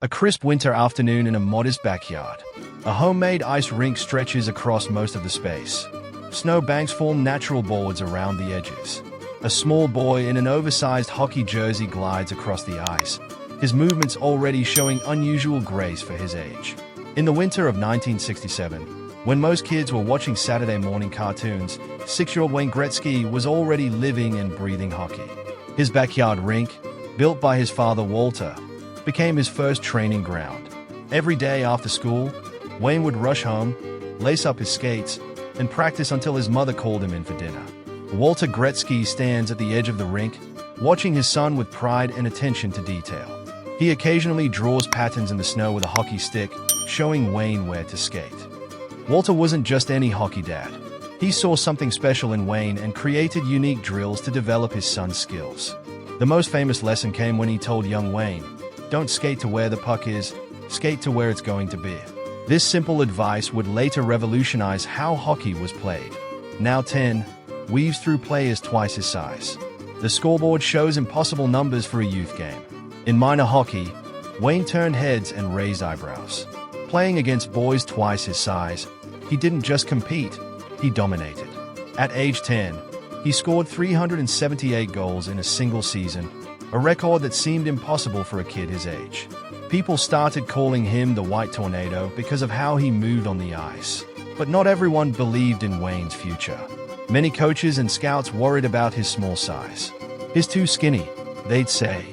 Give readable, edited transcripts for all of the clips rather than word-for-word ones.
A crisp winter afternoon in a modest backyard. A homemade ice rink stretches across most of the space. Snow banks form natural boards around the edges. A small boy in an oversized hockey jersey glides across the ice, his movements already showing unusual grace for his age. In the winter of 1967, when most kids were watching Saturday morning cartoons, 6-year-old Wayne Gretzky was already living and breathing hockey. His backyard rink, built by his father Walter, became his first training ground. Every day after school, Wayne would rush home, lace up his skates, and practice until his mother called him in for dinner. Walter Gretzky stands at the edge of the rink, watching his son with pride and attention to detail. He occasionally draws patterns in the snow with a hockey stick, showing Wayne where to skate. Walter wasn't just any hockey dad. He saw something special in Wayne and created unique drills to develop his son's skills. The most famous lesson came when he told young Wayne, "Don't skate to where the puck is, skate to where it's going to be." This simple advice would later revolutionize how hockey was played. Now 10, weaves through players twice his size. The scoreboard shows impossible numbers for a youth game. In minor hockey, Wayne turned heads and raised eyebrows. Playing against boys twice his size, he didn't just compete, he dominated. At age 10, he scored 378 goals in a single season, a record that seemed impossible for a kid his age. People started calling him the White Tornado because of how he moved on the ice. But not everyone believed in Wayne's future. Many coaches and scouts worried about his small size. "He's too skinny," they'd say.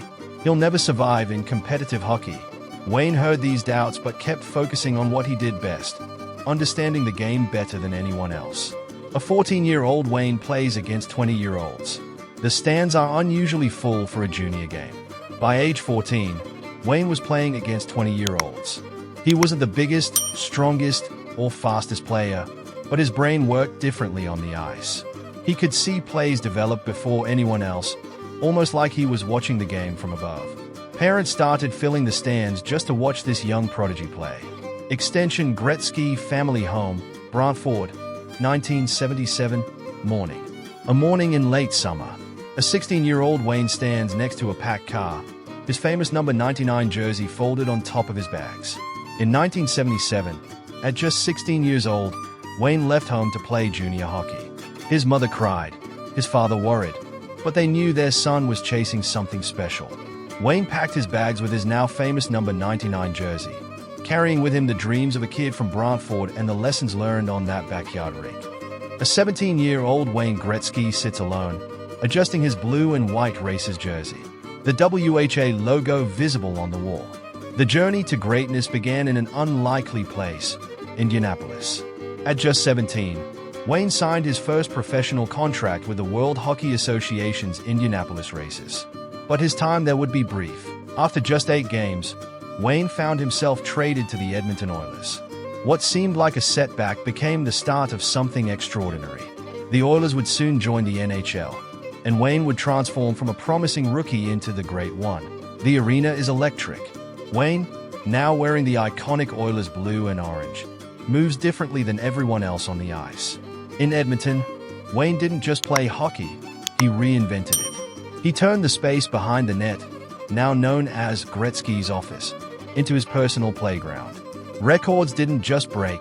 "He'll never survive in competitive hockey." Wayne heard these doubts but kept focusing on what he did best, understanding the game better than anyone else. A 14-year-old Wayne plays against 20-year-olds. The stands are unusually full for a junior game. By age 14, Wayne was playing against 20-year-olds. He wasn't the biggest, strongest, or fastest player, but his brain worked differently on the ice. He could see plays develop before anyone else, almost like he was watching the game from above. Parents started filling the stands just to watch this young prodigy play. Extension Gretzky Family Home, Brantford, 1977, morning. A morning in late summer. A 16-year-old Wayne stands next to a packed car, his famous number 99 jersey folded on top of his bags. In 1977, at just 16 years old, Wayne left home to play junior hockey. His mother cried, his father worried, but they knew their son was chasing something special. Wayne packed his bags with his now famous number 99 jersey, carrying with him the dreams of a kid from Brantford and the lessons learned on that backyard rink. A 17-year-old Wayne Gretzky sits alone, adjusting his blue and white Racers jersey, the WHA logo visible on the wall. The journey to greatness began in an unlikely place, Indianapolis. At just 17, Wayne signed his first professional contract with the World Hockey Association's Indianapolis Racers. But his time there would be brief. After just 8 games, Wayne found himself traded to the Edmonton Oilers. What seemed like a setback became the start of something extraordinary. The Oilers would soon join the NHL, and Wayne would transform from a promising rookie into the Great One. The arena is electric. Wayne, now wearing the iconic Oilers blue and orange, moves differently than everyone else on the ice. In Edmonton, Wayne didn't just play hockey, he reinvented it. He turned the space behind the net, now known as Gretzky's office, into his personal playground. Records didn't just break,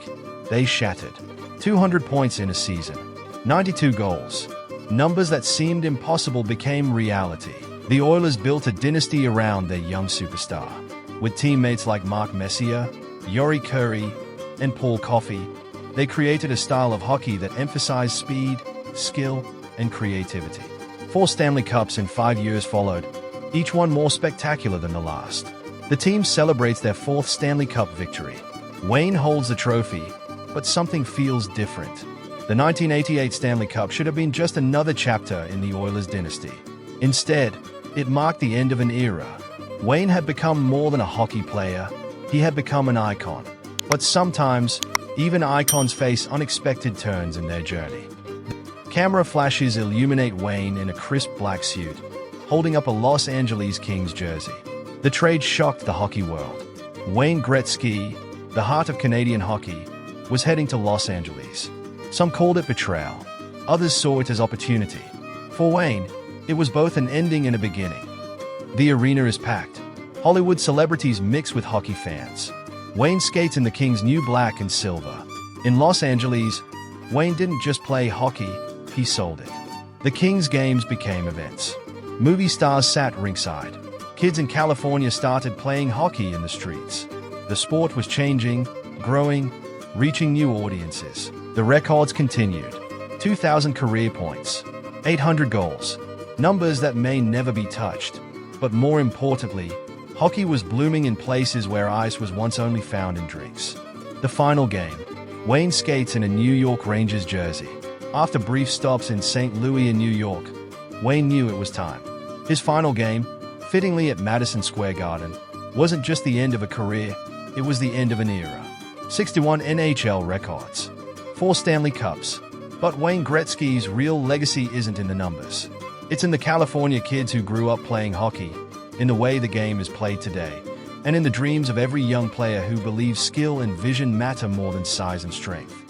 they shattered. 200 points in a season, 92 goals. Numbers that seemed impossible became reality. The Oilers built a dynasty around their young superstar. With teammates like Mark Messier, Yuri Curry, and Paul Coffey, they created a style of hockey that emphasized speed, skill, and creativity. 4 Stanley Cups in 5 years followed, each one more spectacular than the last. The team celebrates their 4th Stanley Cup victory. Wayne holds the trophy, but something feels different. The 1988 Stanley Cup should have been just another chapter in the Oilers dynasty. Instead, it marked the end of an era. Wayne had become more than a hockey player, he had become an icon. But sometimes, even icons face unexpected turns in their journey. Camera flashes illuminate Wayne in a crisp black suit, holding up a Los Angeles Kings jersey. The trade shocked the hockey world. Wayne Gretzky, the heart of Canadian hockey, was heading to Los Angeles. Some called it betrayal. Others saw it as opportunity. For Wayne, it was both an ending and a beginning. The arena is packed. Hollywood celebrities mix with hockey fans. Wayne skates in the Kings' new black and silver. In Los Angeles, Wayne didn't just play hockey, he sold it. The Kings games became events. Movie stars sat ringside. Kids in California started playing hockey in the streets. The sport was changing, growing, reaching new audiences. The records continued. 2,000 career points, 800 goals, numbers that may never be touched. But more importantly, hockey was blooming in places where ice was once only found in drinks. The final game. Wayne skates in a New York Rangers jersey. After brief stops in St. Louis and New York, Wayne knew it was time. His final game, fittingly at Madison Square Garden, wasn't just the end of a career, it was the end of an era. 61 NHL records, 4 Stanley Cups. But Wayne Gretzky's real legacy isn't in the numbers. It's in the California kids who grew up playing hockey, in the way the game is played today, and in the dreams of every young player who believes skill and vision matter more than size and strength.